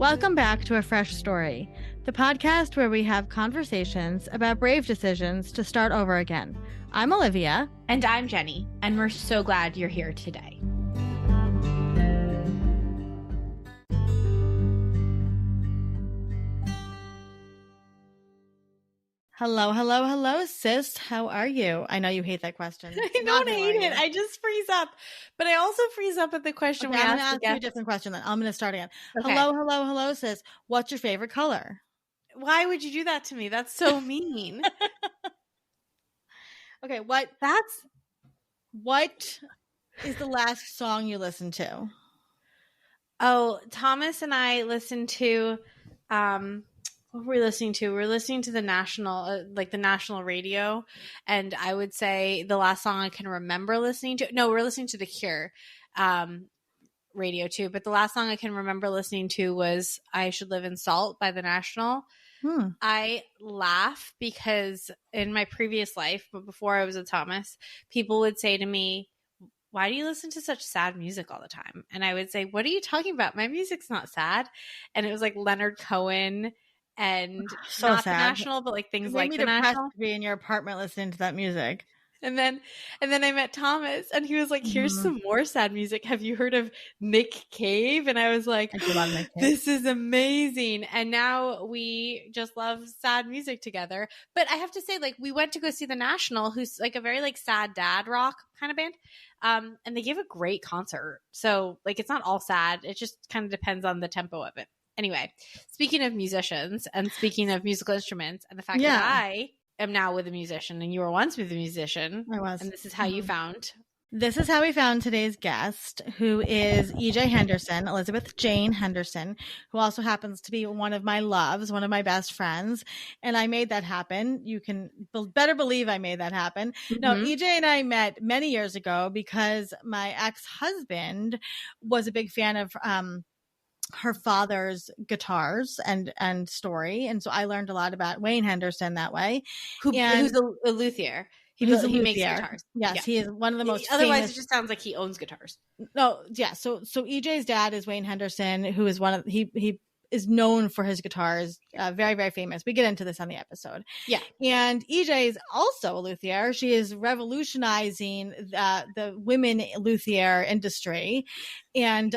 Welcome back to A Fresh Story, the podcast where we have conversations about brave decisions to start over again. I'm Olivia. And I'm Jenny, and we're so glad you're here today. Hello, sis. How are you? I know you hate that question. I don't hate it. I just freeze up. But I also freeze up at the question okay, we I'm asked. going to ask you a different question then. I'm going to start again. Okay. Hello, sis. What's your favorite color? Why would you do that to me? That's so mean. Okay, what is the last song you listened to? Oh, Thomas and I listened to what were we listening to? We were listening to the national the national radio, and I would say the last song I can remember listening to. No, we're listening to The Cure radio too, but the last song I can remember listening to was I Should Live in Salt by the National. I laugh because in my previous life, but before I was a Thomas, people would say to me, why do you listen to such sad music all the time? And I would say, what are you talking about? My music's not sad. And it was like Leonard Cohen and so not sad. the National, but like things like the National. To be in your apartment listening to that music. And then I met Thomas, and he was like, here's some more sad music. Have you heard of Nick Cave? And I was like, this is amazing. And now we just love sad music together. But I have to say, like, we went to go see the National, who's like a very like sad dad rock kind of band. And they gave a great concert. So like, it's not all sad. It just kind of depends on the tempo of it. Anyway, speaking of musicians and speaking of musical instruments and the fact that I am now with a musician and you were once with a musician. I was. And this is how you found. This is how we found today's guest, who is Jayne Henderson, Elizabeth Jayne Henderson, who also happens to be one of my loves, one of my best friends. And I made that happen. You can better believe I made that happen. No, EJ and I met many years ago because my ex-husband was a big fan of her father's guitars and story. And so I learned a lot about Jayne Henderson that way. Who's a luthier. He makes guitars. Yes, he is one of the most Otherwise, famous. it just sounds like he owns guitars. No, yeah. So EJ's dad is Jayne Henderson, who is he is known for his guitars, very, very famous. We get into this on the episode. Yeah. And EJ is also a luthier. She is revolutionizing the women luthier industry. And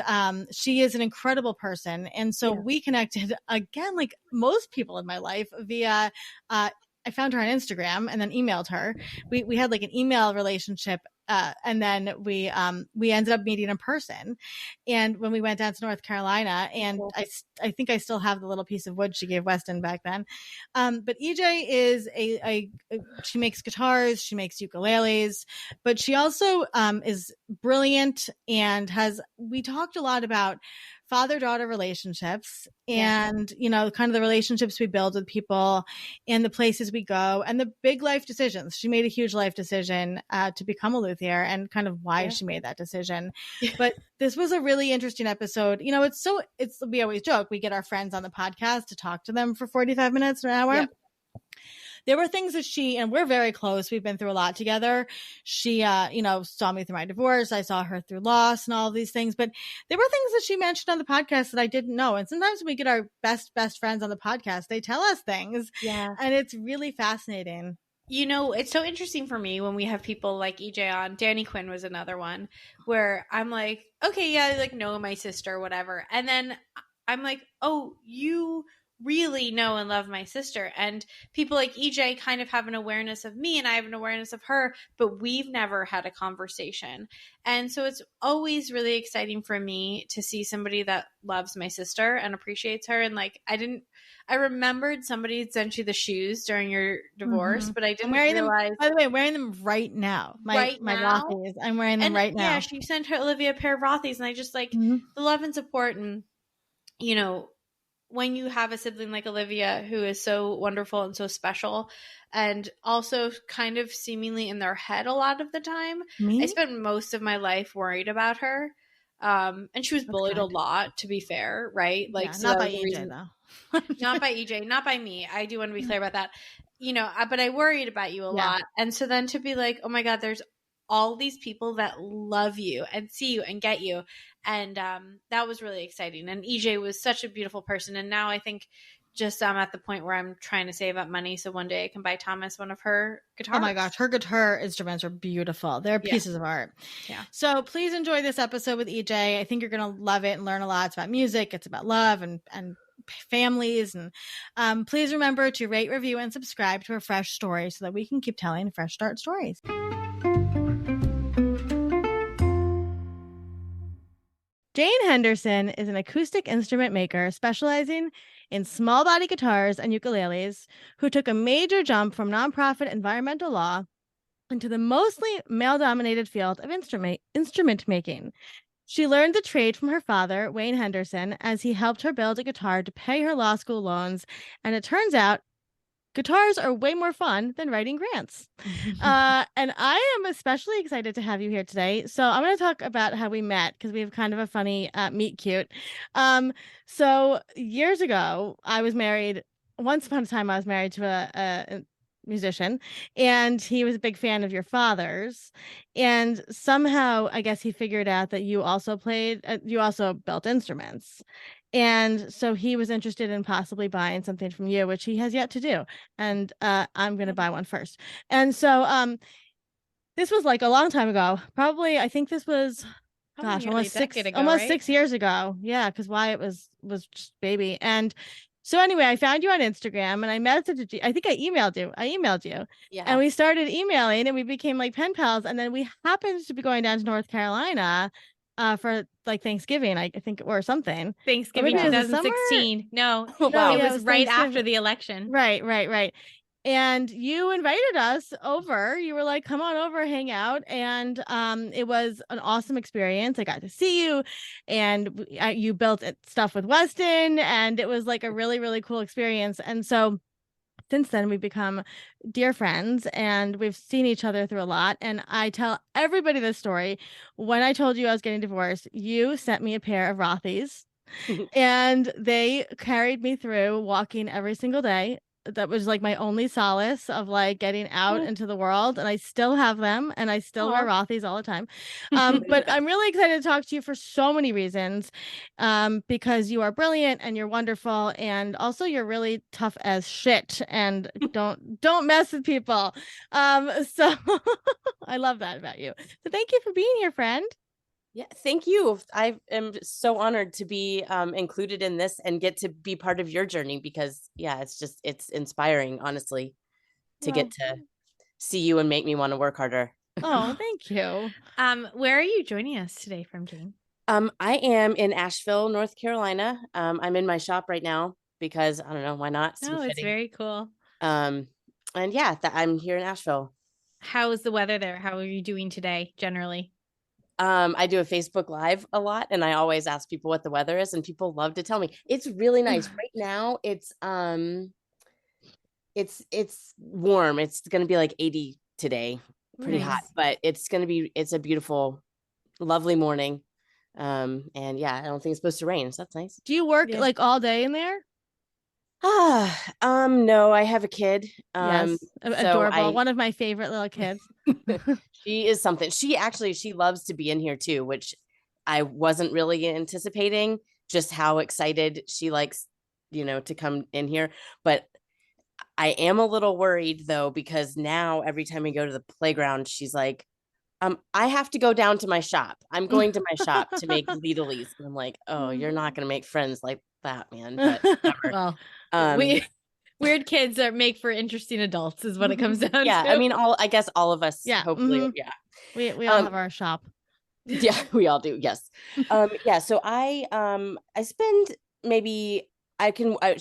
she is an incredible person. And so we connected again, like most people in my life, via I found her on Instagram and then emailed her. We had like an email relationship. And then we ended up meeting in person. And when we went down to North Carolina, and I think I still have the little piece of wood she gave Weston back then. But EJ is she makes guitars, she makes ukuleles, but she also is brilliant and we talked a lot about father-daughter relationships and, you know, kind of the relationships we build with people and the places we go and the big life decisions. She made a huge life decision to become a luthier and kind of why she made that decision. But this was a really interesting episode. You know, we always joke, we get our friends on the podcast to talk to them for 45 minutes, an hour. Yeah. There were things that and we're very close. We've been through a lot together. She, saw me through my divorce. I saw her through loss and all of these things. But there were things that she mentioned on the podcast that I didn't know. And sometimes when we get our best friends on the podcast, they tell us things. Yeah. And it's really fascinating. You know, it's so interesting for me when we have people like EJ on. Danny Quinn was another one where I'm like, okay, yeah, I like know my sister, whatever. And then I'm like, oh, you really know and love my sister. And people like EJ kind of have an awareness of me and I have an awareness of her, but we've never had a conversation. And so it's always really exciting for me to see somebody that loves my sister and appreciates her. And like, I remembered somebody had sent you the shoes during your divorce, but I didn't realize. By the way, I'm wearing them right now. My Rothy's. I'm wearing them right now. Yeah, she sent her Olivia a pair of Rothy's, and I just like the love and support. And, you know, when you have a sibling like Olivia, who is so wonderful and so special, and also kind of seemingly in their head a lot of the time. I spent most of my life worried about her. And she was bullied a lot, to be fair, right? Like, so not by EJ, though. Not by EJ, not by me. I do want to be clear about that. You know, but I worried about you a lot. And so then to be like, oh my God, there's all these people that love you and see you and get you. And that was really exciting. And EJ was such a beautiful person. And now I think just I'm at the point where I'm trying to save up money so one day I can buy Thomas one of her guitars. Oh my gosh, her guitar instruments are beautiful. They're pieces of art. Yeah. So please enjoy this episode with EJ. I think you're going to love it and learn a lot. It's about music. It's about love and families. And please remember to rate, review, and subscribe to A Fresh Story so that we can keep telling fresh start stories. Jayne Henderson is an acoustic instrument maker specializing in small body guitars and ukuleles, who took a major jump from nonprofit environmental law into the mostly male-dominated field of instrument making. She learned the trade from her father, Wayne Henderson, as he helped her build a guitar to pay her law school loans, and it turns out guitars are way more fun than writing grants. And I am especially excited to have you here today. So I'm going to talk about how we met, because we have kind of a funny meet cute. So years ago, I was married. Once upon a time, I was married to a musician, and he was a big fan of your father's. And somehow, I guess he figured out that you also built instruments. And so he was interested in possibly buying something from you, which he has yet to do. And I'm going to buy one first. And so this was like a long time ago. Probably, I think this was, almost 6 years ago. Yeah, because Wyatt was just baby. And so anyway, I found you on Instagram and I messaged you. I think I emailed you. Yeah. And we started emailing and we became like pen pals. And then we happened to be going down to North Carolina for like Thanksgiving, I think, or something. Thanksgiving 2016. No, wow. It was right after the election. Right. And you invited us over. You were like, come on over, hang out. And it was an awesome experience. I got to see you, and you built stuff with Weston, and it was like a really, really cool experience. And so since then, we've become dear friends, and we've seen each other through a lot. And I tell everybody this story. When I told you I was getting divorced, you sent me a pair of Rothy's, and they carried me through walking every single day. That was like my only solace of like getting out into the world. And I still have them, and I still wear Rothy's all the time. But I'm really excited to talk to you for so many reasons, because you are brilliant and you're wonderful. And also you're really tough as shit, and don't mess with people. So I love that about you. So thank you for being here, friend. Yeah, thank you. I am so honored to be included in this and get to be part of your journey, because it's inspiring, honestly, to get to see you and make me want to work harder. Oh, thank you. Where are you joining us today from, Jayne? I am in Asheville, North Carolina. I'm in my shop right now because I don't know, why not? Oh, it's very cool. And yeah, I'm here in Asheville. How is the weather there? How are you doing today generally? I do a Facebook Live a lot, and I always ask people what the weather is, and people love to tell me. It's really nice. Right now, it's warm. It's going to be like 80 today, pretty hot, but it's a beautiful, lovely morning. And yeah, I don't think it's supposed to rain, so that's nice. Do you work like all day in there? No, I have a kid. Yes, adorable. One of my favorite little kids. She is something. She loves to be in here too, which I wasn't really anticipating, just how excited she likes, to come in here. But I am a little worried though, because now every time we go to the playground, she's like, I have to go down to my shop. I'm going to my shop to make Lidlies. And I'm like, oh, you're not going to make friends like that, man. But whatever. Well, weird kids make for interesting adults is what it comes down to. Yeah, I mean, I guess all of us, hopefully, we all have our shop. Yeah, we all do. Yes. Yeah. So I spend maybe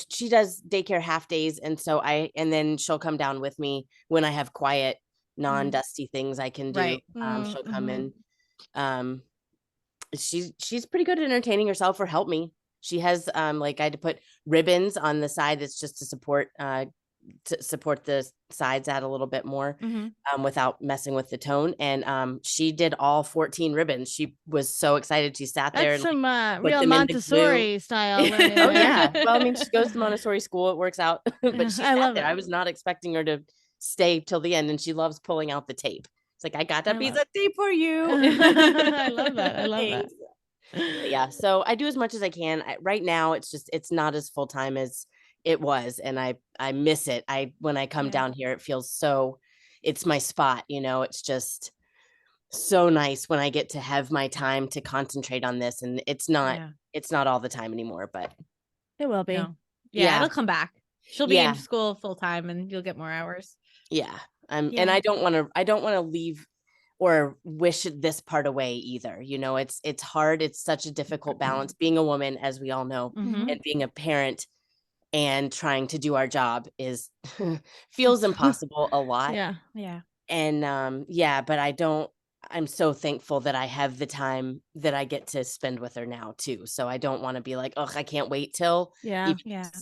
she does daycare half days. And so and then she'll come down with me when I have quiet, non-dusty things I can do. Right. She'll come in. She's pretty good at entertaining herself, or help me. She has like I had to put ribbons on the side. That's just to support the sides out a little bit more, without messing with the tone. And she did all 14 ribbons. She was so excited. She sat there. That's some real Montessori style. Oh yeah. Well, I mean, she goes to Montessori school. It works out. But she sat there. I was not expecting her to stay till the end, and she loves pulling out the tape. like, I got a piece of tape for you. I love that. I love that. Yeah. So I do as much as I can. Right now, it's not as full time as it was. And I miss it. When I come down here, it feels so, it's my spot, it's just so nice when I get to have my time to concentrate on this. And it's not all the time anymore, but it will be. No. Yeah, it'll come back. She'll be in school full time and you'll get more hours. Yeah. And I don't want to leave or wish this part away either. It's hard. It's such a difficult balance being a woman, as we all know, and being a parent and trying to do our job feels impossible a lot. Yeah. And but I'm so thankful that I have the time that I get to spend with her now too. So I don't want to be like, oh, I can't wait till. I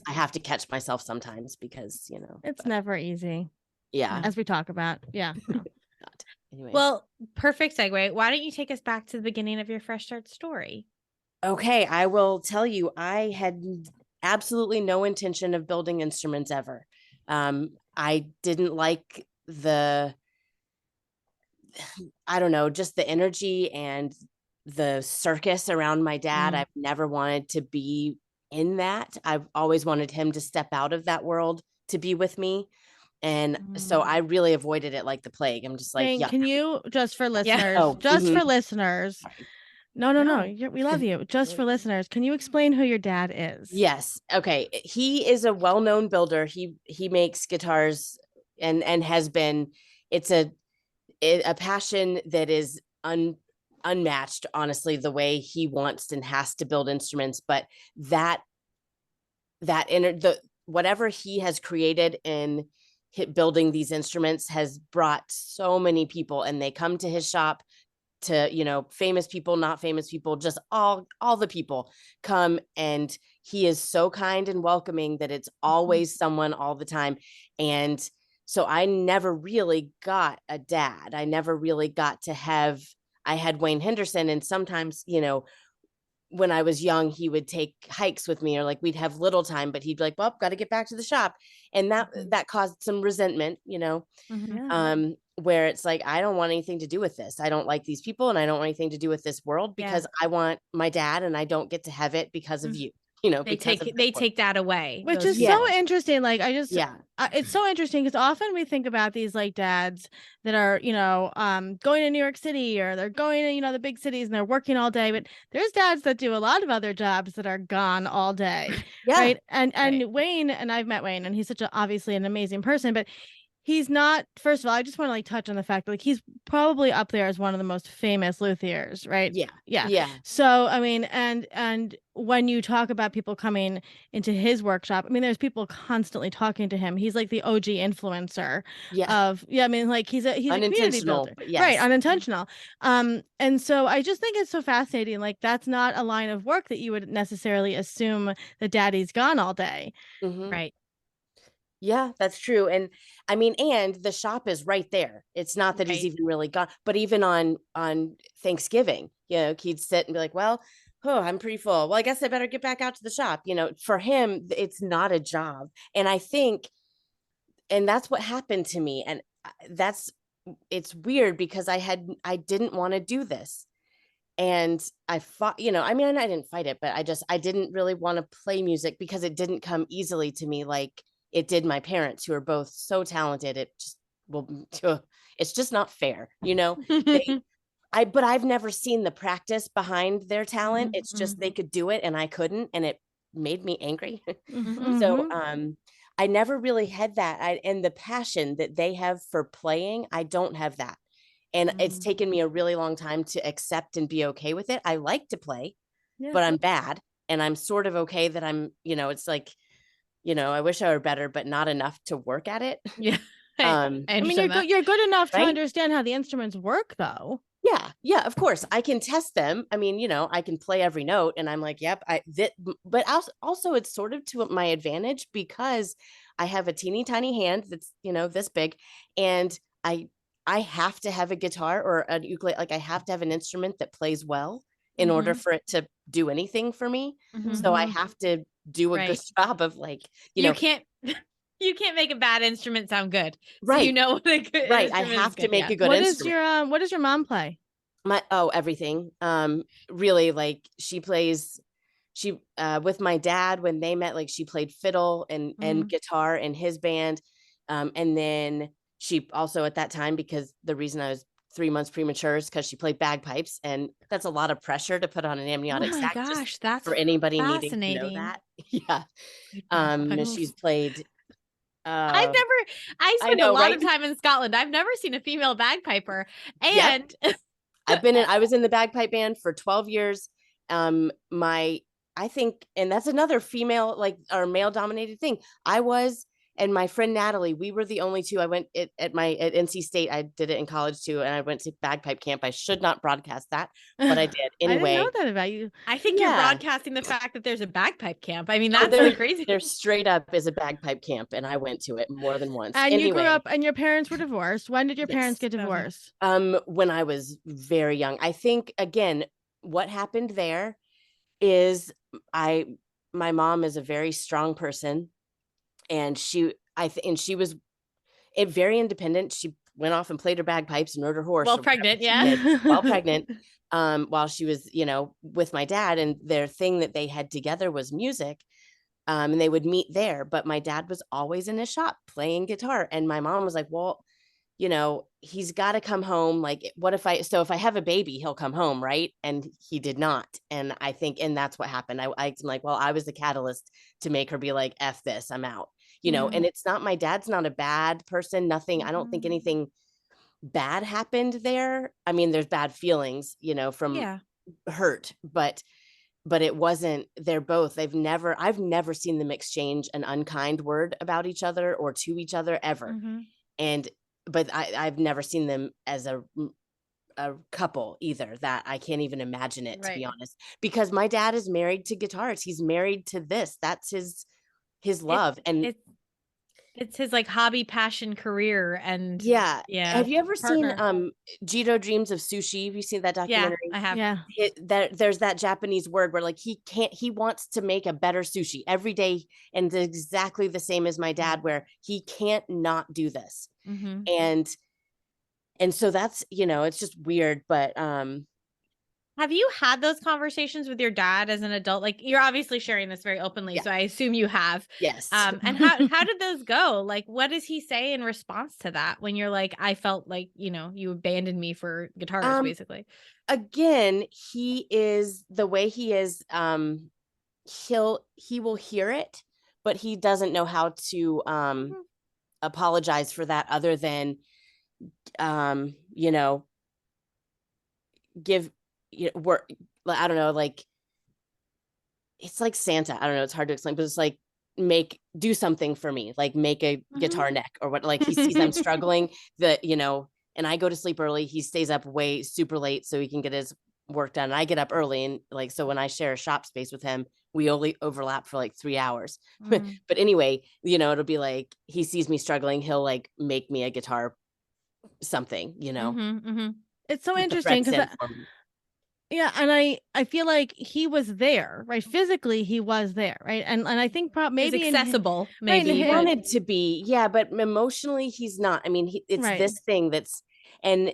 have to catch myself sometimes because, it's never easy. Yeah. As we talk about. Yeah. Anyways. Well, perfect segue. Why don't you take us back to the beginning of your Fresh Start story? Okay, I will tell you, I had absolutely no intention of building instruments ever. I didn't like I don't know, just the energy and the circus around my dad. I've never wanted to be in that. I've always wanted him to step out of that world to be with me. And so I really avoided it like the plague. I'm just like, Jayne, can you, just for listeners, for listeners, no, we love you. Just for listeners, can you explain who your dad is? Yes. Okay. He is a well-known builder. He makes guitars and has been, it's a passion that is unmatched, honestly, the way he wants and has to build instruments. But whatever he has created in building these instruments has brought so many people, and they come to his shop to, famous people, not famous people, just all the people come, and he is so kind and welcoming that it's always someone all the time. And so I never really got a dad. I never really got to I had Jayne Henderson, and sometimes, when I was young, he would take hikes with me, or like we'd have little time, but he'd be like, well, got to get back to the shop. And that caused some resentment, where it's like, I don't want anything to do with this. I don't like these people, and I don't want anything to do with this world because I want my dad, and I don't get to have it because of you. They take that away, which is so interesting. Like, it's so interesting because often we think about these like dads that are, going to New York City, or they're going to, the big cities, and they're working all day. But there's dads that do a lot of other jobs that are gone all day. Right. And Jayne, and I've met Jayne, and he's obviously an amazing person, but he's not, first of all, I just want to touch on the fact that he's probably up there as one of the most famous luthiers, right? Yeah. So, I mean, and when you talk about people coming into his workshop, I mean, there's people constantly talking to him. He's like the OG influencer he's a community builder. Right. Unintentional. And so I just think it's so fascinating. Like, that's not a line of work that you would necessarily assume that daddy's gone all day. Right. Yeah, that's true. And I mean, and the shop is right there. It's not that he's even really gone, but even on Thanksgiving, he'd sit and be like, well, I'm pretty full. Well, I guess I better get back out to the shop. For him, it's not a job. And I think, and that's what happened to me. And it's weird because I didn't want to do this. And I fought, I mean, I didn't fight it, but I didn't really want to play music because it didn't come easily to me. Like it did my parents, who are both so talented. It's just not fair, but I've never seen the practice behind their talent. It's just they could do it and I couldn't, and it made me angry. So I never really had that. And the passion that they have for playing, I don't have that. And it's taken me a really long time to accept and be okay with it. I like to play, but I'm bad. And I'm sort of okay that I'm, it's like, I wish I were better, but not enough to work at it. Yeah. I mean, you're good enough to understand how the instruments work, though. Yeah, of course. I can test them. I mean, I can play every note, and I'm like, yep. But also it's sort of to my advantage because I have a teeny tiny hand that's, this big, and I have to have a guitar or an ukulele. Like I have to have an instrument that plays well in order for it to do anything for me. So I have to do a good job of like, you can't You can't make a bad instrument sound good. Right. So you know what a good Right. I instrument have is to good. make Yeah. a good instrument. What does your mom play? Everything. Really, like she plays, with my dad when they met, like she played fiddle and guitar in his band. And then she also at that time, because the reason I was 3 months premature is because she played bagpipes, and that's a lot of pressure to put on an amniotic Oh my sac. gosh, that's for anybody needing to know fascinating. that. Yeah. Bagpipes. She's played. I I spent a know, lot right? of time in Scotland. I've never seen a female bagpiper. Yep. And I was in the bagpipe band for 12 years. I think, and that's another female, like, or male dominated thing. I was, and my friend Natalie, we were the only two. I went at NC State. I did it in college too. And I went to bagpipe camp. I should not broadcast that, but I did anyway. I didn't know that about you. I think you're broadcasting the fact that there's a bagpipe camp. I mean, that's the crazy. There straight up is a bagpipe camp, and I went to it more than once. And you grew up, and your parents were divorced. When did your parents get divorced? When I was very young. I think, again, what happened there is my mom is a very strong person, and she was very independent. She went off and played her bagpipes and rode her horse. While pregnant, while pregnant, while she was, with my dad, and their thing that they had together was music. And they would meet there, but my dad was always in his shop playing guitar. And my mom was like, well, he's got to come home. Like, if I have a baby, he'll come home. Right. And he did not. And I think, and that's what happened. I'm like, well, I was the catalyst to make her be like, F this, I'm out, and it's not, my dad's not a bad person. Nothing. I don't think anything bad happened there. I mean, there's bad feelings, from hurt, but it wasn't, I've never seen them exchange an unkind word about each other or to each other ever. But I've never seen them as a couple either, that I can't even imagine it, to be honest, because my dad is married to guitars. He's married to this. That's his love. It's his like hobby, passion, career. And yeah. Have you ever seen Jiro Dreams of Sushi? Have you seen that documentary? Yeah, I have. Yeah. There's that Japanese word where, like, he wants to make a better sushi every day, and it's exactly the same as my dad, where he can't not do this. And so that's, it's just weird, but have you had those conversations with your dad as an adult? Like, you're obviously sharing this very openly, so I assume you have. Yes. And how did those go? Like, what does he say in response to that when you're like, I felt like, you abandoned me for guitars, basically? Again, he is the way he is. He will hear it, but he doesn't know how to apologize for that, other than give work. I don't know, like, it's like Santa. I don't know, it's hard to explain, but it's like, do something for me, like make a guitar neck or what. Like, he sees I'm struggling, and I go to sleep early. He stays up way super late so he can get his work done. And I get up early, and like, so when I share a shop space with him, we only overlap for like 3 hours. But anyway, it'll be like, he sees me struggling, he'll like make me a guitar something, It's so interesting because and I feel like he was there, right? Physically, he was there, right? And I think maybe he's accessible, maybe he wanted to be, but emotionally he's not. I mean, it's this thing and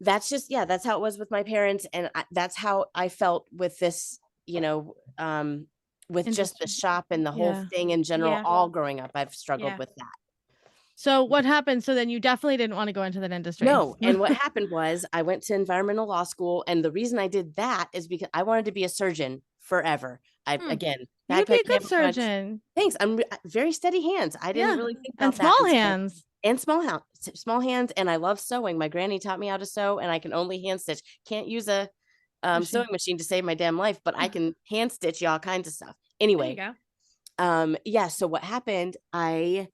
that's just, that's how it was with my parents, and that's how I felt with this, with just the shop and the whole thing in general. All growing up, I've struggled with that. So what happened? So then you definitely didn't want to go into that industry. No. And what happened was, I went to environmental law school. And the reason I did that is because I wanted to be a surgeon forever. Again, you'd be a good surgeon. Thanks. I'm very steady hands. I didn't really think about that. And small hands. And I love sewing. My granny taught me how to sew, and I can only hand stitch. Can't use a sewing machine to save my damn life, but I can hand stitch you all kinds of stuff. Anyway. There you go. So what happened, I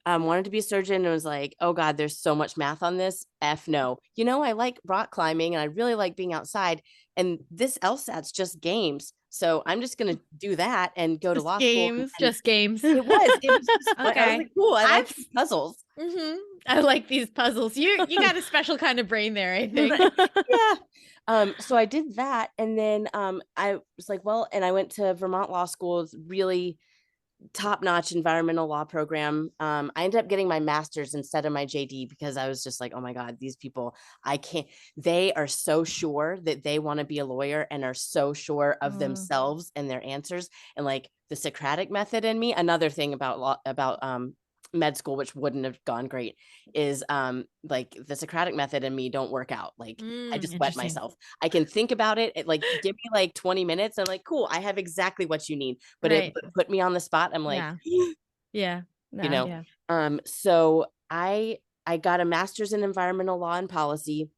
wanted to be a surgeon, and was like, oh God, there's so much math on this. F no. I like rock climbing, and I really like being outside, and this LSAT's just games. So I'm just going to do that and go to law school. Just games. It was just, okay. I was like, cool. I like these puzzles. I like these puzzles. You got a special kind of brain there, I think. So I did that. And then I was like, well, and I went to Vermont Law School. It's really top-notch environmental law program. I ended up getting my master's instead of my JD because I was just like, oh my God, these people, I can't, they are so sure that they want to be a lawyer and are so sure of themselves and their answers. And like the Socratic method in me, another thing about law, about med school, which wouldn't have gone great, is like the Socratic method and me don't work out. Like I just wet myself. I can think about it, like give me like 20 minutes. I'm like, cool, I have exactly what you need. But it put me on the spot. I'm like, yeah. you know, so I got a master's in environmental law and policy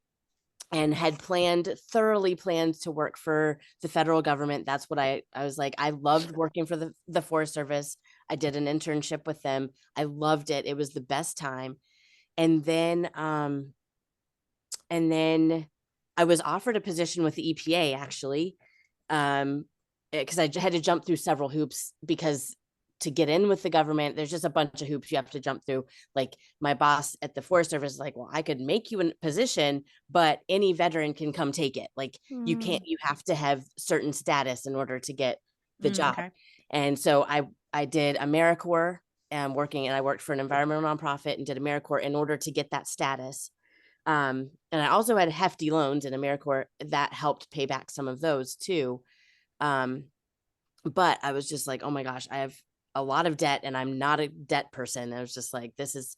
and had thoroughly planned to work for the federal government. That's what I was like, I loved working for the Forest Service. I did an internship with them. I loved it. It was the best time. And then I was offered a position with the EPA actually. Because I had to jump through several hoops because to get in with the government, there's just a bunch of hoops you have to jump through. Like my boss at the Forest Service is like, well, I could make you a position, but any veteran can come take it. Like you can't, you have to have certain status in order to get the job. Okay. And so I did AmeriCorps and I worked for an environmental nonprofit and did AmeriCorps in order to get that status. And I also had hefty loans in AmeriCorps that helped pay back some of those too. But I was just like, oh my gosh, I have a lot of debt and I'm not a debt person. I was just like, this is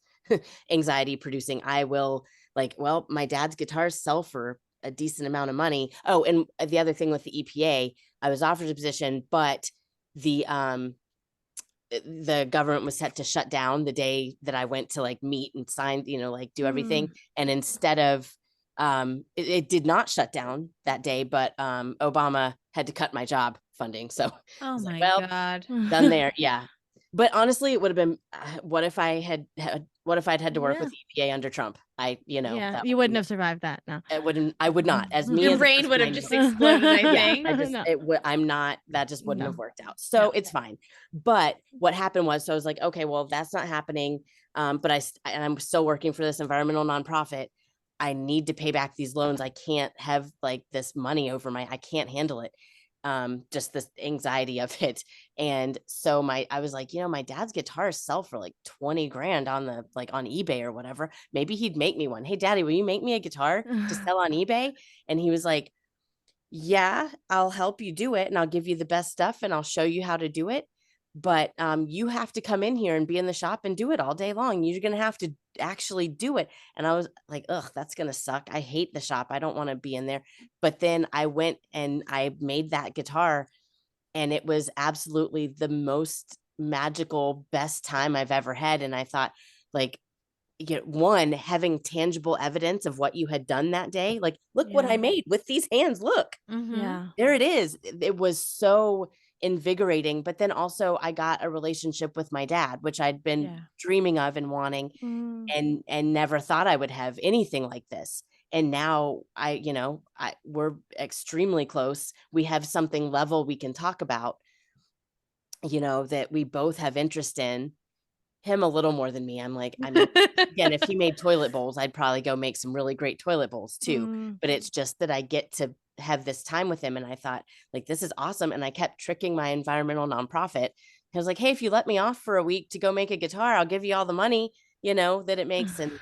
anxiety producing. I will like, well, my dad's guitars sell for a decent amount of money. Oh, and the other thing with the EPA, I was offered a position, but the government was set to shut down the day that I went to like meet and sign, like do everything. And instead of, it did not shut down that day, but Obama had to cut my job funding. So oh my God, done there. Yeah. But honestly, it would have been, what if I'd had to work with EPA under Trump? You wouldn't have survived that. No, I would not. As me, your brain would have just exploded. I think. I'm not. That just wouldn't have worked out. So it's fine. But what happened was, so I was like, okay, well, that's not happening. But I'm still working for this environmental nonprofit. I need to pay back these loans. I can't have like this money over I can't handle it. Just this anxiety of it. And so I was like, my dad's guitars sell for like 20 grand on eBay or whatever. Maybe he'd make me one. Hey daddy, will you make me a guitar to sell on eBay? And he was like, yeah, I'll help you do it. And I'll give you the best stuff and I'll show you how to do it. But you have to come in here and be in the shop and do it all day long. You're going to have to actually do it. And I was like, ugh, that's going to suck. I hate the shop. I don't want to be in there. But then I went and I made that guitar and it was absolutely the most magical, best time I've ever had. And I thought like, one, having tangible evidence of what you had done that day, like, look what I made with these hands. Look, there it is. It was so invigorating. But then also I got a relationship with my dad, which I'd been dreaming of and wanting and never thought I would have anything like this. And now we're extremely close. We have something level we can talk about, that we both have interest in. Him a little more than me. I'm like, again, if he made toilet bowls, I'd probably go make some really great toilet bowls too. But it's just that I get to have this time with him. And I thought like, this is awesome. And I kept tricking my environmental nonprofit. I was like, hey, if you let me off for a week to go make a guitar, I'll give you all the money, that it makes. And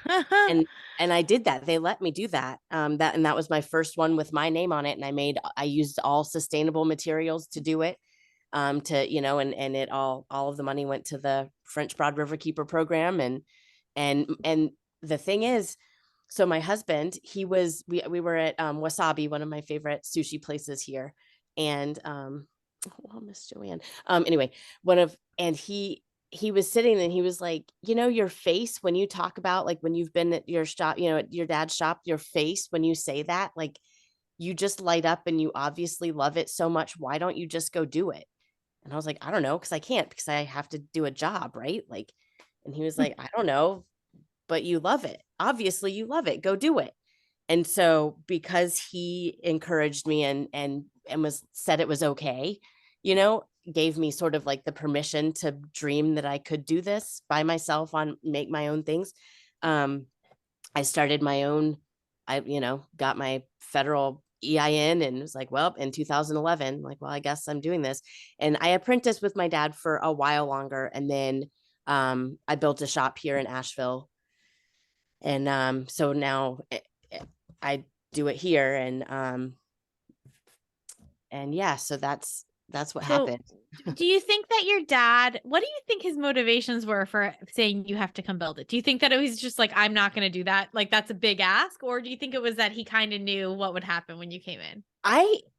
I did that. They let me do that. That was my first one with my name on it. And I used all sustainable materials to do it. And it all of the money went to the French Broad River Keeper program. And the thing is, so my husband, we were at Wasabi, one of my favorite sushi places here. And Miss Joanne. Anyway, he was sitting and he was like, your face when you talk about like when you've been at your shop, at your dad's shop, your face when you say that, like you just light up and you obviously love it so much. Why don't you just go do it? And I was like, I don't know, because I can't, because I have to do a job, right? Like, and he was like, I don't know, but you love it. Obviously you love it. Go do it. And so because he encouraged me and said it was okay, gave me sort of like the permission to dream that I could do this by myself make my own things. I started my own, got my federal EIN and was like, well, in 2011, like, well, I guess I'm doing this. And I apprenticed with my dad for a while longer. And then I built a shop here in Asheville. And so now I do it here. And yeah, so that's what happened. Do you think that your dad, what do you think his motivations were for saying you have to come build it? Do you think that it was just like, I'm not going to do that? Like, that's a big ask? Or do you think it was that he kind of knew what would happen when you came in?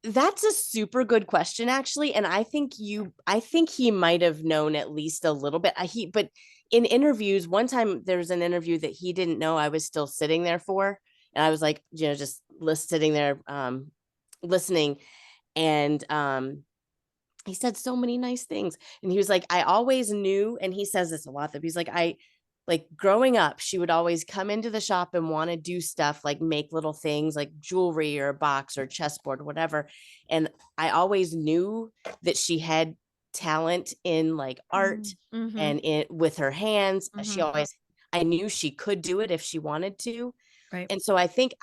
That's a super good question, actually. And I think he might have known at least a little bit. But in interviews, one time there was an interview that he didn't know I was still sitting there for. And I was like, just sitting there, listening. And, he said so many nice things. And he was like, I always knew, and he says this a lot, that he's like growing up, she would always come into the shop and want to do stuff like make little things like jewelry or a box or chessboard, whatever. And I always knew that she had talent in like art and with her hands. I knew she could do it if she wanted to. Right. And so I think,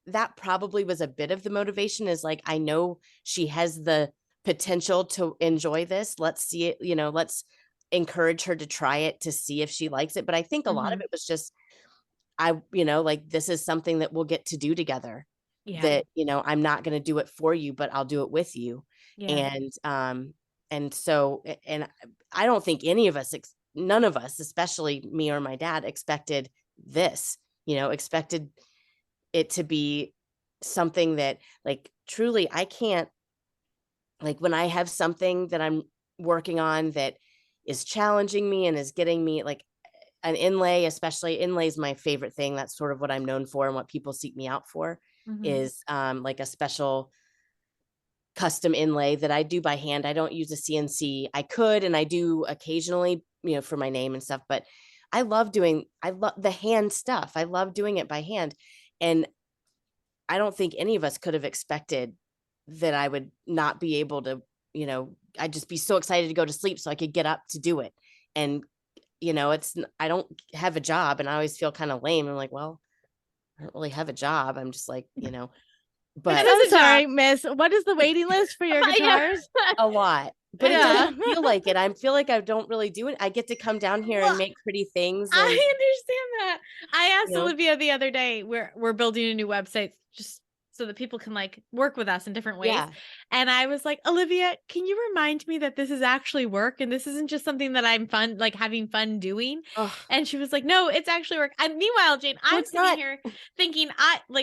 that probably was a bit of the motivation, is like, I know she has the potential to enjoy this. Let's see it, let's encourage her to try it to see if she likes it. But I think a lot of it was just, like, this is something that we'll get to do together. That, I'm not going to do it for you, but I'll do it with you. And so, and I don't think none of us, especially me or my dad, expected this, expected it to be something that, like, truly I can't, like, when I have something that I'm working on that is challenging me and is getting me like an inlay, especially inlay is my favorite thing. That's sort of what I'm known for and what people seek me out for is like a special custom inlay that I do by hand. I don't use a CNC. I could, and I do occasionally, for my name and stuff, but I love the hand stuff. I love doing it by hand. And I don't think any of us could have expected that I would not be able to, I'd just be so excited to go to sleep so I could get up to do it. And, I don't have a job, and I always feel kind of lame. I'm like, well, I don't really have a job. I'm just like, but I'm sorry, miss. What is the waiting list for your guitars? A lot. But it doesn't feel like it. I feel like I don't really do it. I get to come down here and make pretty things. And, I understand that. I asked Olivia the other day, we're building a new website just so that people can like work with us in different ways. Yeah. And I was like, Olivia, can you remind me that this is actually work and this isn't just something that I'm having fun doing? Ugh. And she was like, no, it's actually work. And meanwhile, Jayne, I'm sitting here thinking,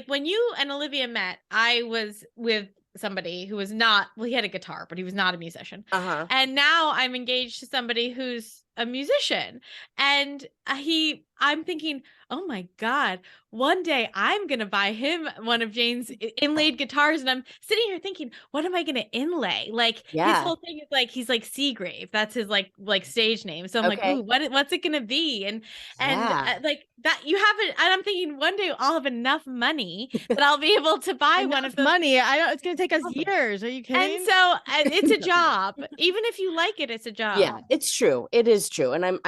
when you and Olivia met, I was with somebody who was not, he had a guitar, but he was not a musician. And now I'm engaged to somebody who's a musician. And I'm thinking, oh my God, one day I'm going to buy him one of Jayne's inlaid guitars. And I'm sitting here thinking, what am I going to inlay? Like his whole thing is like, he's like Seagrave. That's his like stage name. So I'm like, ooh, what's it going to be? And like that you haven't, and I'm thinking one day I'll have enough money that I'll be able to buy one of those. Money. It's going to take us years. Are you kidding? And so it's a job. Even if you like it, it's a job. Yeah, it's true. It is true. And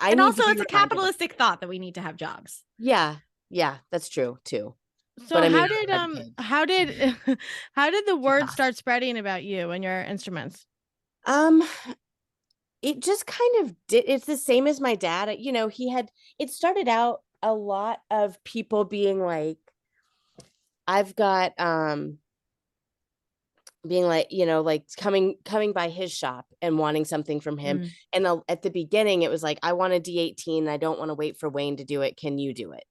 and also it's a capitalistic thought that we need to have jobs. Yeah, that's true too. So how did the word start spreading about you and your instruments? It just kind of did. It's the same as my dad. It started out a lot of people being like, I've got being like, like coming by his shop and wanting something from him. And at the beginning it was like, I want a D18. I don't want to wait for Wayne to do it. Can you do it?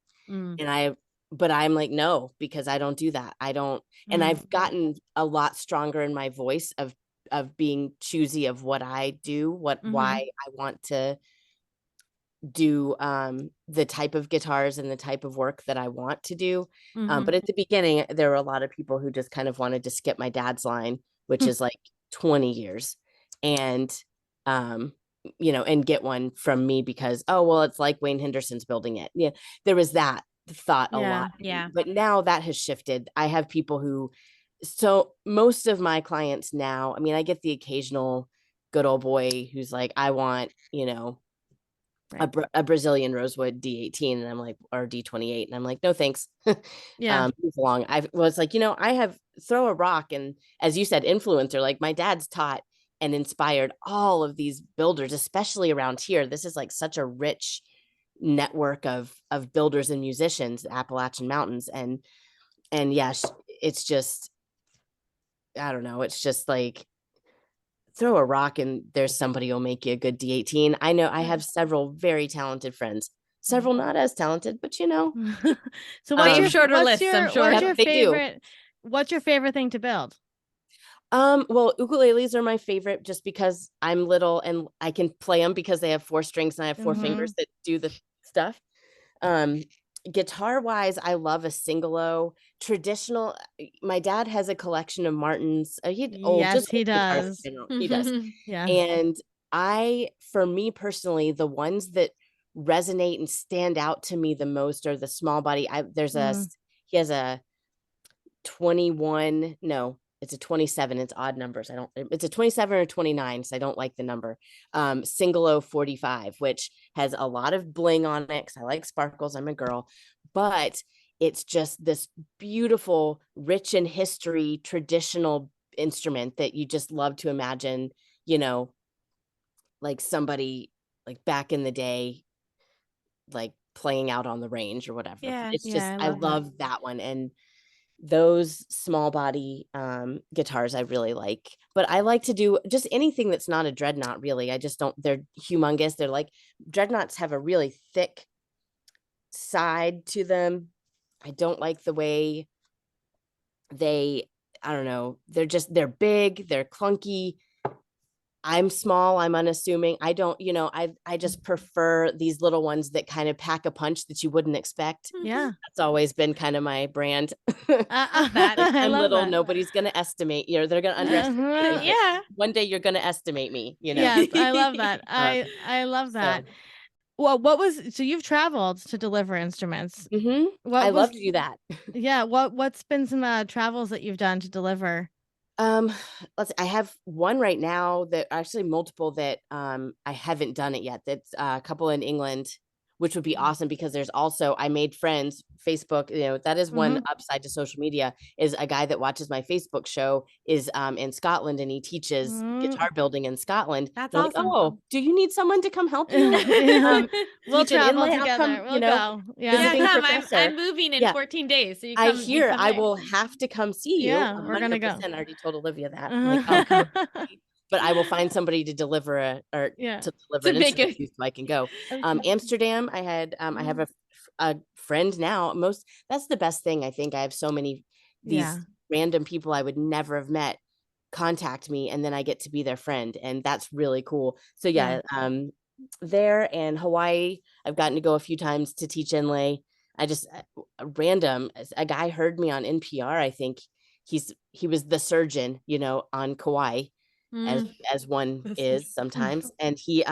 But I'm like, no, because I don't do that. I don't. And I've gotten a lot stronger in my voice of being choosy of what I do, why I want to do the type of guitars and the type of work that I want to do. But at the beginning, there were a lot of people who just kind of wanted to skip my dad's line, which is like 20 years. And, and get one from me because, oh, well, it's like Wayne Henderson's building it. Yeah. There was that thought a lot. Yeah. But now that has shifted. I have people so most of my clients now, I mean, I get the occasional good old boy who's like, I want, a Brazilian rosewood D18, and I'm like, or D28, and I'm like, no thanks. Yeah. Move along. I was like, I have throw a rock, and as you said, influencer. Like my dad's taught and inspired all of these builders, especially around here. This is like such a rich network of builders and musicians, the Appalachian Mountains, and yeah, it's just, I don't know, it's just like throw a rock and there's somebody who'll make you a good D18. I know I have several very talented friends, several not as talented, but So They have shorter lists, I'm sure. what's Yep, your they do. favorite what's your favorite thing to build? Well, ukuleles are my favorite just because I'm little and I can play them because they have 4 strings and I have 4 fingers that do the stuff. Guitar wise, I love a singolo. Traditional, my dad has a collection of Martins. Yes, he does. He does. Yeah. And for me personally, the ones that resonate and stand out to me the most are the small body. He has a 21, no, it's a 27. It's odd numbers. It's a 27 or 29. So I don't like the number. Singolo 45, which has a lot of bling on it. 'Cause I like sparkles. I'm a girl, but it's just this beautiful, rich in history, traditional instrument that you just love to imagine, like somebody like back in the day, like playing out on the range or whatever. Yeah. It's just, Yeah, I love that one. And those small body guitars I really like, but I like to do just anything that's not a dreadnought. Really, I just don't, they're humongous. They're like, dreadnoughts have a really thick side to them. I don't like the way I don't know, they're big, they're clunky. I'm small, I'm unassuming. I don't, I just prefer these little ones that kind of pack a punch that you wouldn't expect. Yeah. That's always been kind of my brand. I I'm love little, that. nobody's going to estimate, they're going to underestimate me. Yeah. One day you're going to estimate me, Yes, I love that. I love that. Well, so you've traveled to deliver instruments. I love to do that. Yeah, what's been some travels that you've done to deliver? I have one right now, that actually multiple that I haven't done it yet. That's a couple in England, which would be awesome because there's also, I made friends, Facebook, that is one upside to social media, is a guy that watches my Facebook show is in Scotland, and he teaches guitar building in Scotland. That's awesome. awesome. Like, oh, do you need someone to come help you? We'll travel inlay? together. Come, We'll go. Yeah, come. professor. I'm moving in 14 days. So you come. I will have to come see you. Yeah, we're gonna go. I already told Olivia that. I'm like, oh, come. But I will find somebody to deliver an instrument to so I can go. Amsterdam, I had I have a friend now. That's the best thing. I think I have so many these random people I would never have met contact me, and then I get to be their friend, and that's really cool. So there, and Hawaii, I've gotten to go a few times to teach inlay. I just a guy heard me on NPR. I think he was the surgeon, on Kauai, as one is sometimes. And he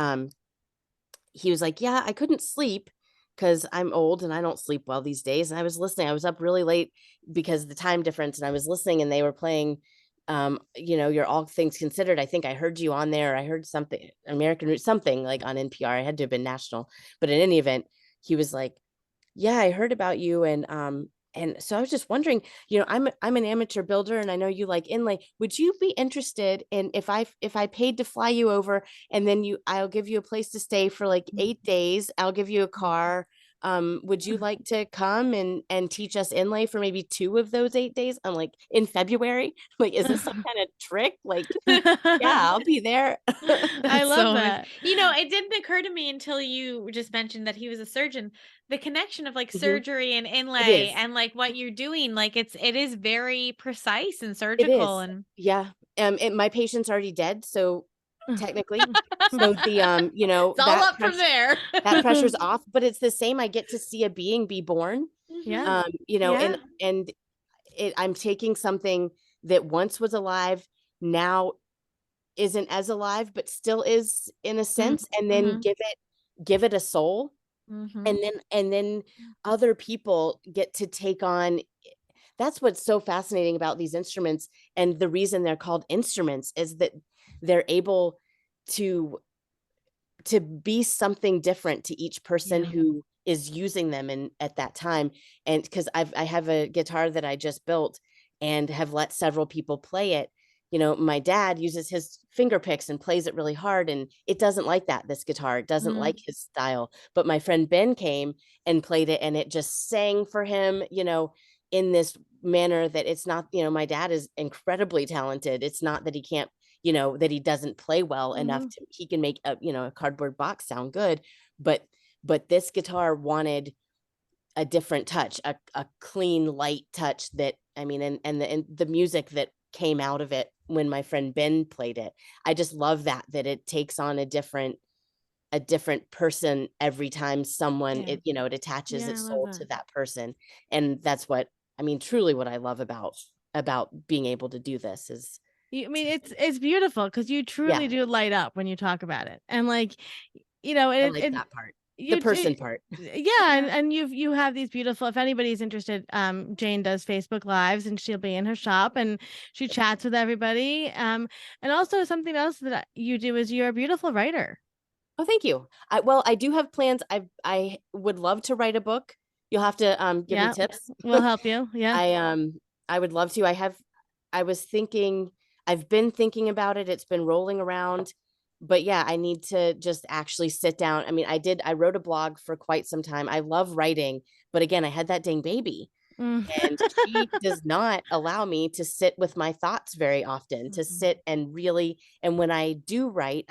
was like, yeah, I couldn't sleep because I'm old and I don't sleep well these days. And I was listening. I was up really late because of the time difference, and I was listening, and they were playing your All Things Considered. I think I heard you on there. I heard something American Roots, something like on NPR. I had to have been national, but in any event, he was like, yeah, I heard about you. And so I was just wondering, I'm an amateur builder, and I know you like inlay. Would you be interested in if I paid to fly you over, and then I'll give you a place to stay for like 8 days. I'll give you a car. Would you like to come and teach us inlay for maybe 2 of those 8 days? I'm like, in February? Like, is this some kind of trick? Like, yeah, I'll be there. I love that. It didn't occur to me until you just mentioned that he was a surgeon. The connection of like surgery and inlay and like what you're doing, like it is very precise and surgical. And my patient's already dead, so technically, so the it's all up from there. That pressure's off, but it's the same. I get to see a being be born. And I'm taking something that once was alive, now isn't as alive, but still is in a sense, and then give it a soul. And then other people get to take on. That's what's so fascinating about these instruments, and the reason they're called instruments is that they're able to to be something different to each person who is using them at that time. And because I have a guitar that I just built and have let several people play it. You know, my dad uses his finger picks and plays it really hard, and it doesn't like that. This guitar, it doesn't like his style. But my friend Ben came and played it, and it just sang for him, you know, in this manner that it's not, you know, my dad is incredibly talented. It's not that he can't, you know, that he doesn't play well enough to, he can make a, you know, a cardboard box sound good, but this guitar wanted a different touch, a clean, light touch that, I mean, and the music that came out of it when my friend Ben played it, I just love that it takes on a different person every time someone, it, you know, it attaches its soul to that person. And that's what, I mean, truly what I love about being able to do this is, I mean, it's beautiful because you truly do light up when you talk about it, and like, you know, I like that part, the person part. Yeah, and you have these beautiful. If anybody's interested, Jayne does Facebook Lives, and she'll be in her shop, and she chats with everybody. And also something else that you do is you're a beautiful writer. Oh, thank you. I do have plans. I would love to write a book. You'll have to give me tips. We'll help you. Yeah. I would love to. I've been thinking about it. It's been rolling around. But yeah, I need to just actually sit down. I mean, I wrote a blog for quite some time. I love writing, but again, I had that dang baby. And she does not allow me to sit with my thoughts very often, to sit and really, and when I do write,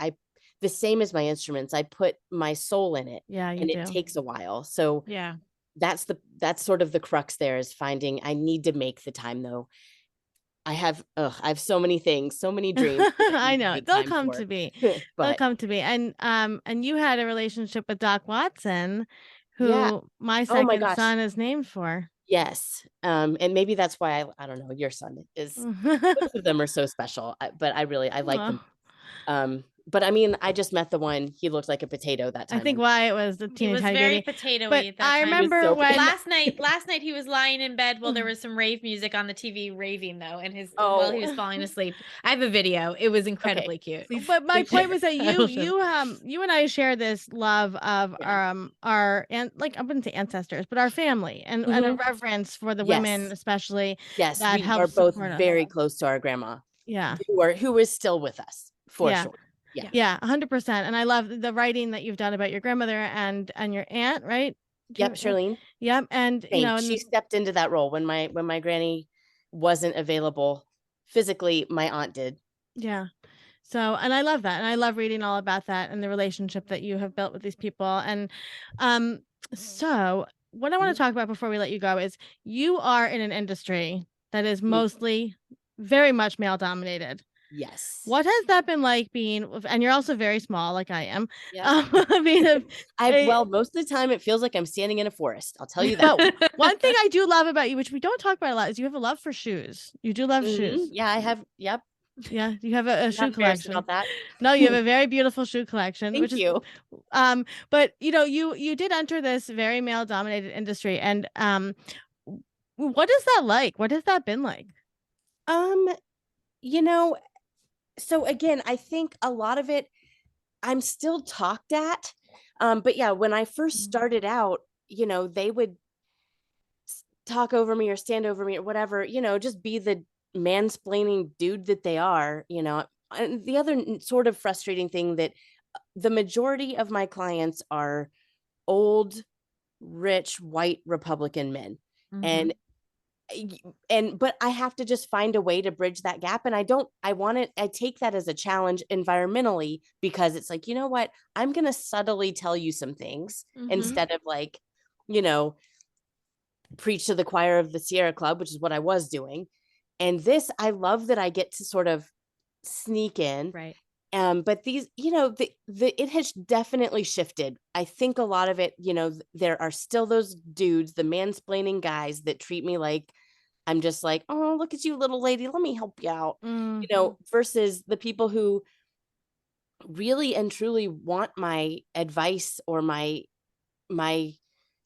the same as my instruments, I put my soul in it. Yeah, you and do. It takes a while. So yeah, that's sort of the crux there, is finding, I need to make the time though. I have so many things, so many dreams. I know they'll come to me. They'll come to me. And you had a relationship with Doc Watson, who my second son is named for. Yes. And maybe that's why I don't know, your son is, both of them are so special, but I like them. But I mean, I just met the one, he looked like a potato that time. I think Wyatt was the teeny tiny very baby. potatoey. But at that I time. remember when last night he was lying in bed while there was some rave music on the TV, raving though, and while he was falling asleep. I have a video. It was incredibly cute. But my point was that you and I share this love of our and like I wouldn't say ancestors, but our family and a reverence for the women, especially. Yes, that we are both very us. close to our grandma. Yeah, who is still with us for sure. Yeah, 100%. And I love the writing that you've done about your grandmother and your aunt, right? Yep, Charlene. Yep, and you know, she stepped into that role when my granny wasn't available physically. My aunt did. Yeah. So, and I love that, and I love reading all about that and the relationship that you have built with these people. And so what I want to talk about before we let you go is you are in an industry that is mostly very much male dominated. Yes. What has that been like being, and you're also very small like I am. Yeah. I mean, well, most of the time it feels like I'm standing in a forest. I'll tell you that. One thing I do love about you, which we don't talk about a lot, is you have a love for shoes. You do love shoes. Yeah, I have. Yep. Yeah, you have a shoe collection. About that. No, you have a very beautiful shoe collection. Thank you. But you know, you did enter this very male dominated industry, and what is that like? What has that been like? You know, so again, I think a lot of it I'm still talked at. But yeah, when I first started out, you know, they would talk over me or stand over me or whatever, you know, just be the mansplaining dude that they are, you know. And the other sort of frustrating thing, that the majority of my clients are old, rich, white Republican men. But I have to just find a way to bridge that gap. And I take that as a challenge environmentally, because it's like, you know what, I'm going to subtly tell you some things instead of like, you know, preach to the choir of the Sierra Club, which is what I was doing. And this, I love that I get to sort of sneak in. Right. But these, you know, it has definitely shifted. I think a lot of it, you know, there are still those dudes, the mansplaining guys that treat me like I'm just like, oh, look at you, little lady, let me help you out, you know, versus the people who really and truly want my advice or my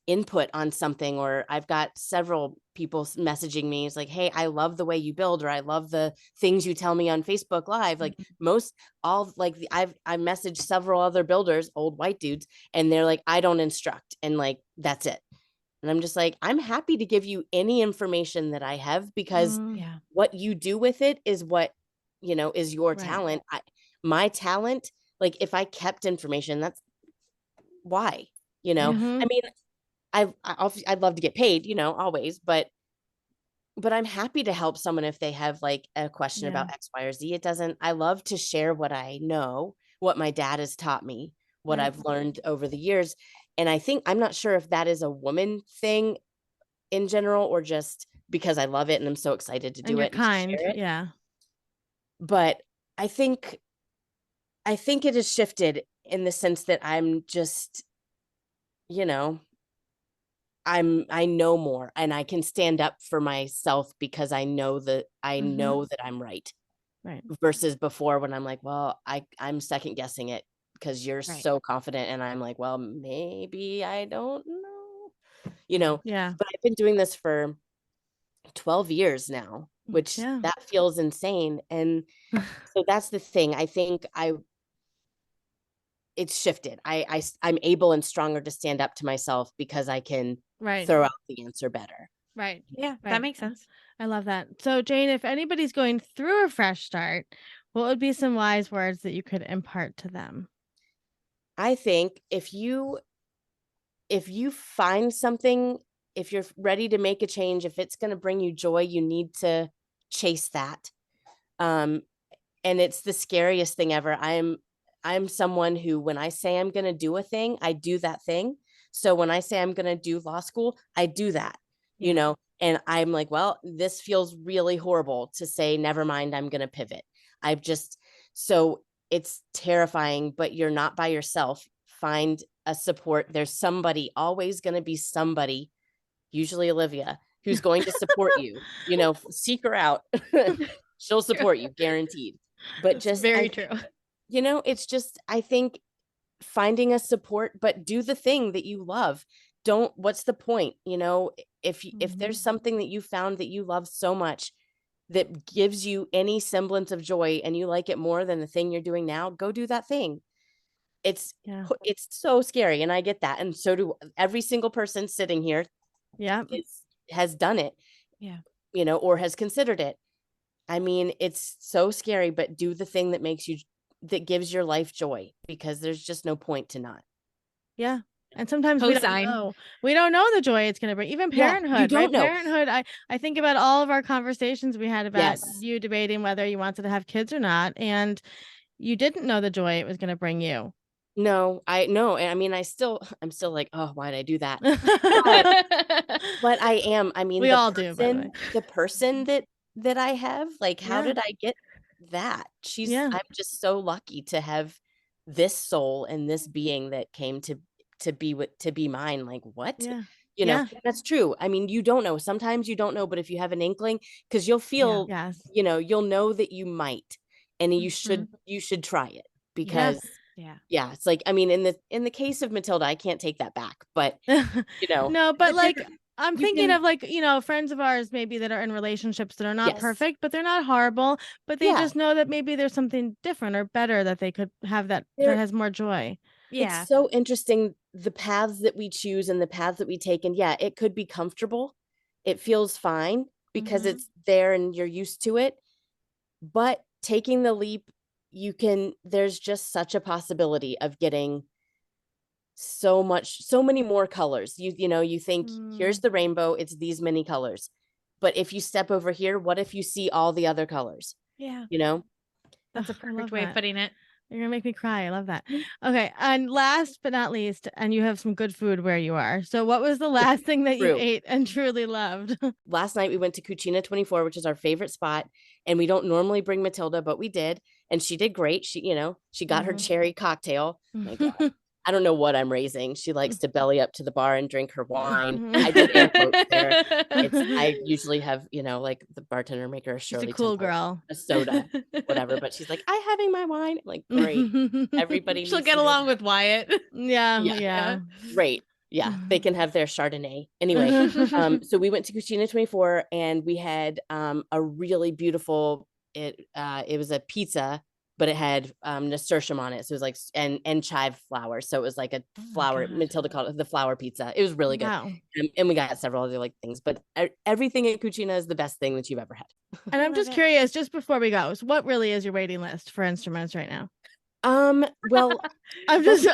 input on something, or I've got several people messaging me. It's like, hey, I love the way you build, or I love the things you tell me on Facebook Live. Like I messaged several other builders, old white dudes, and they're like, I don't instruct. And like, that's it. And I'm just like, I'm happy to give you any information that I have, because what you do with it is what, is your talent. My talent, like if I kept information, that's why, I mean, I'd love to get paid, always, but I'm happy to help someone if they have like a question about X, Y, or Z. I love to share what I know, what my dad has taught me, what I've learned over the years. And I'm not sure if that is a woman thing in general, or just because I love it and I'm so excited to do it and kind. share it. Yeah. But I think it has shifted in the sense that I'm just, I know more, and I can stand up for myself because I know that I'm right. Right. Versus before, when I'm like, well, I'm second guessing it because you're so confident, and I'm like, well, maybe I don't know. Yeah. But I've been doing this for 12 years now, which that feels insane. And so that's the thing. I think it's shifted. I'm able and stronger to stand up to myself because I can throw out the answer better. Right. Yeah, that makes sense. I love that. So Jayne, if anybody's going through a fresh start, what would be some wise words that you could impart to them? I think if you find something, if you're ready to make a change, if it's going to bring you joy, you need to chase that. And it's the scariest thing ever. I'm someone who, when I say I'm going to do a thing, I do that thing. So when I say I'm going to do law school, I do that, and I'm like, well, this feels really horrible to say, never mind, I'm going to pivot. So it's terrifying, but you're not by yourself. Find a support. There's somebody, always going to be somebody, usually Olivia, who's going to support you, seek her out. She'll support you, guaranteed. But just very true. It's just, I think, finding a support, but do the thing that you love. What's the point? If there's something that you found that you love so much that gives you any semblance of joy, and you like it more than the thing you're doing now, go do that thing. It's so scary. And I get that. And so do every single person sitting here. Has done it. Or has considered it. I mean, it's so scary, but do the thing that gives your life joy, because there's just no point to not. Yeah. And sometimes we don't know the joy it's going to bring. Even parenthood, you don't know. Parenthood, I think about all of our conversations we had about you debating whether you wanted to have kids or not, and you didn't know the joy it was going to bring you. No, I know. I mean, I'm still like, oh, why did I do that? But I am. I mean, we all do, by the way. The person that I have, like, how did I get that? I'm just so lucky to have this soul and this being that came to be mine. Like, what? That's true. I mean, you don't know. Sometimes you don't know, but if you have an inkling, because you'll feel, you'll know that you might, and you should try it, because it's like, I mean, in the case of Matilda, I can't take that back, but no, but like, I'm thinking of, like, friends of ours maybe that are in relationships that are not perfect, but they're not horrible, but they just know that maybe there's something different or better that they could have that has more joy. It's so interesting, the paths that we choose and the paths that we take. And it could be comfortable. It feels fine because it's there and you're used to it. But taking the leap, there's just such a possibility of getting so many more colors. You think, here's the rainbow, it's these many colors. But if you step over here, what if you see all the other colors? Yeah. That's a perfect way of putting it. You're gonna make me cry. I love that. Okay, and last but not least, and you have some good food where you are. So what was the last thing that you ate and truly loved? Last night we went to Cucina 24, which is our favorite spot, and we don't normally bring Matilda, but we did, and she did great. She got her cherry cocktail. My God. I don't know what I'm raising. She likes to belly up to the bar and drink her wine. I did air quotes there. I usually have, like the bartender make her a Shirley She's a cool Temple, girl, a soda, whatever. But she's like, I'm having my wine. I'm like, great. Everybody she'll get along with Wyatt. Yeah. Great. Yeah, they can have their Chardonnay. Anyway, so we went to Cucina 24 and we had a really beautiful, it was a pizza, but it had nasturtium on it. So it was like, and chive flour. So it was like a flour, Matilda called it the flour pizza. It was really good. Wow. And we got several other like things, but everything at Cucina is the best thing that you've ever had. And I'm just curious, just before we go, so what really is your waiting list for instruments right now? Well, I'm just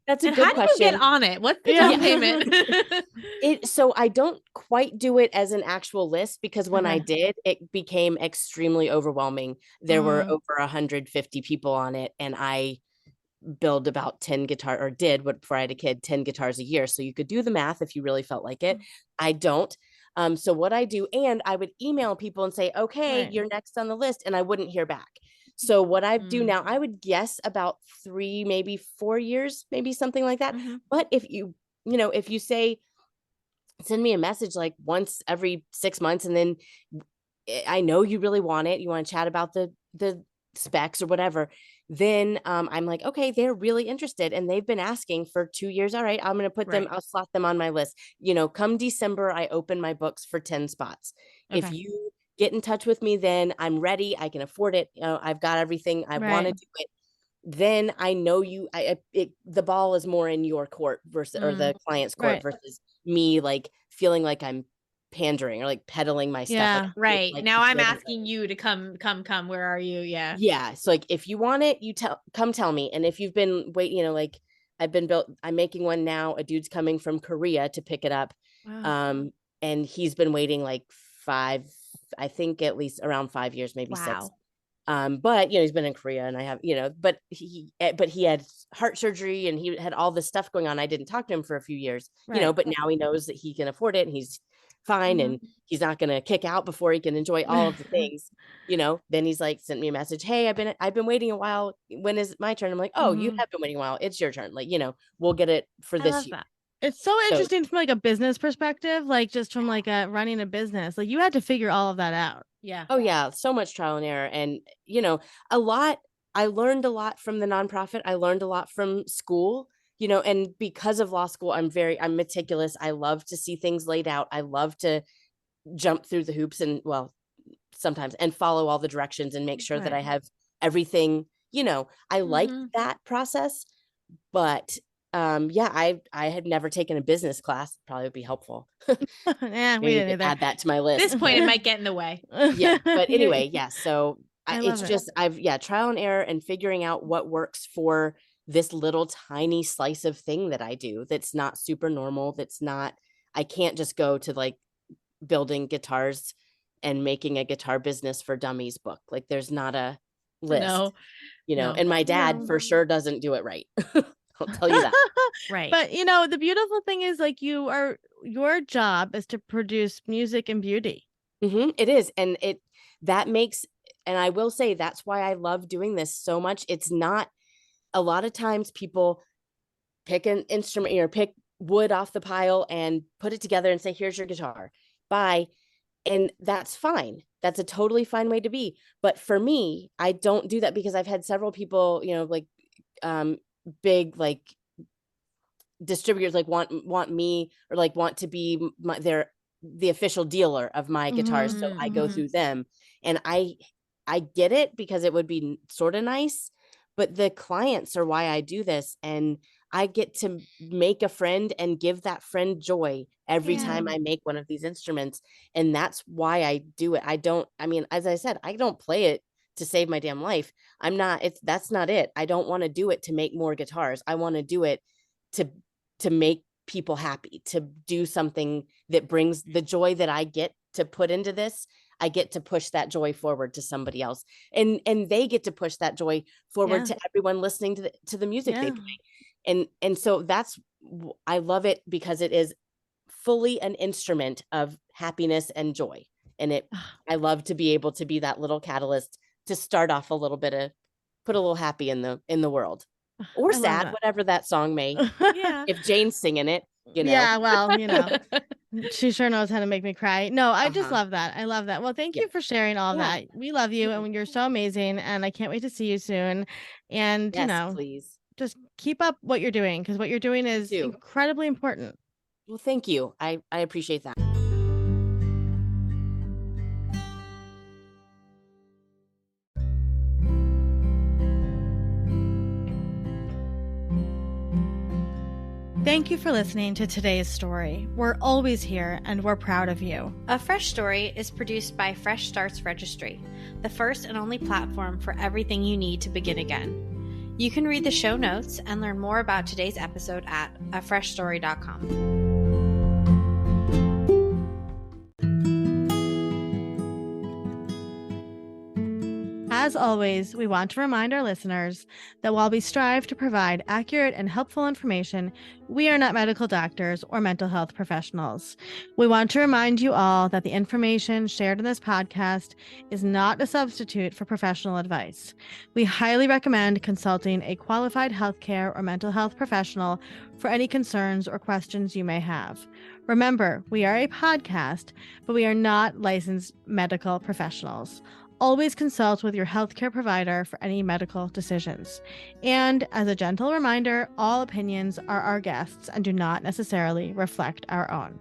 that's a And good how do question. you get on it? What's the Yeah. down payment? So I don't quite do it as an actual list because when I did, it became extremely overwhelming. There were over 150 people on it, and I build about 10 guitar or did what before I had a kid 10 guitars a year. So you could do the math if you really felt like it. I don't. So what I do, and I would email people and say, okay, you're next on the list, and I wouldn't hear back. So what I do now, I would guess about 3, maybe 4 years, maybe something like that. But if if you say, send me a message like once every 6 months, and then I know you really want it, you want to chat about the specs or whatever, then I'm like, okay, they're really interested and they've been asking for 2 years. All right, I'm going to put them, I'll slot them on my list. Come December, I open my books for 10 spots. If you get in touch with me, then I'm ready. I can afford it. I've got everything. I want to do it. Then I know the ball is more in your court versus, or the client's court versus me like feeling like I'm pandering or like peddling my stuff. Like, like now I'm asking you to come. Where are you? Yeah. So like, if you want it, come tell me. And if you've been waiting, like I'm making one now. A dude's coming from Korea to pick it up. Wow. And he's been waiting like 5, I think at least around 5 years, maybe 6. But he's been in Korea and I have, but he had heart surgery and he had all this stuff going on. I didn't talk to him for a few years, but now he knows that he can afford it and he's fine and he's not going to kick out before he can enjoy all of the things, then he's like, sent me a message. Hey, I've been waiting a while. When is my turn? I'm like, oh, you have been waiting a while. It's your turn. Like, we'll get it for this year. It's so interesting from like a business perspective, like just from like running a business, like you had to figure all of that out. Yeah. Oh yeah. So much trial and error. And, I learned a lot from the nonprofit. I learned a lot from school, and because of law school, I'm meticulous. I love to see things laid out. I love to jump through the hoops and sometimes and follow all the directions and make sure that I have everything, I like that process, but I had never taken a business class. Probably would be helpful. Yeah, we didn't add that to my list. At this point, it might get in the way. Yeah, but anyway, yeah. So it's just I've trial and error and figuring out what works for this little tiny slice of thing that I do. That's not super normal. That's not. I can't just go to like building guitars and making a guitar business for dummies book. Like there's not a list. No. And my dad for sure doesn't do it right. I'll tell you that. Right. But the beautiful thing is like your job is to produce music and beauty. It is. And that makes, and I will say that's why I love doing this so much. It's not, a lot of times people pick an instrument or pick wood off the pile and put it together and say, here's your guitar, bye. And that's fine. That's a totally fine way to be. But for me, I don't do that because I've had several people, like big like distributors like want me or like want to be the official dealer of my guitars. So I go through them, and I get it because it would be sort of nice, but the clients are why I do this, and I get to make a friend and give that friend joy every time I make one of these instruments. And that's why I do it. As I said, I don't play it to save my damn life. That's not it. I don't want to do it to make more guitars. I want to do it to make people happy, to do something that brings the joy that I get to put into this. I get to push that joy forward to somebody else, and they get to push that joy forward to everyone listening to the music they play. And so I love it because it is fully an instrument of happiness and joy. And I love to be able to be that little catalyst to start off a little bit of, put a little happy in the world, or sad, whatever that song may. If Jayne's singing it, Yeah, well, she sure knows how to make me cry. No, I just love that. I love that. Well, thank you for sharing all of that. We love you, and you're so amazing, and I can't wait to see you soon. And yes, please just keep up what you're doing, because what you're doing is incredibly important. Well, thank you. I appreciate that. Thank you for listening to today's story. We're always here and we're proud of you. A Fresh Story is produced by Fresh Starts Registry, the first and only platform for everything you need to begin again. You can read the show notes and learn more about today's episode at afreshstory.com. As always, we want to remind our listeners that while we strive to provide accurate and helpful information, we are not medical doctors or mental health professionals. We want to remind you all that the information shared in this podcast is not a substitute for professional advice. We highly recommend consulting a qualified healthcare or mental health professional for any concerns or questions you may have. Remember, we are a podcast, but we are not licensed medical professionals. Always consult with your healthcare provider for any medical decisions. And as a gentle reminder, all opinions are our guests and do not necessarily reflect our own.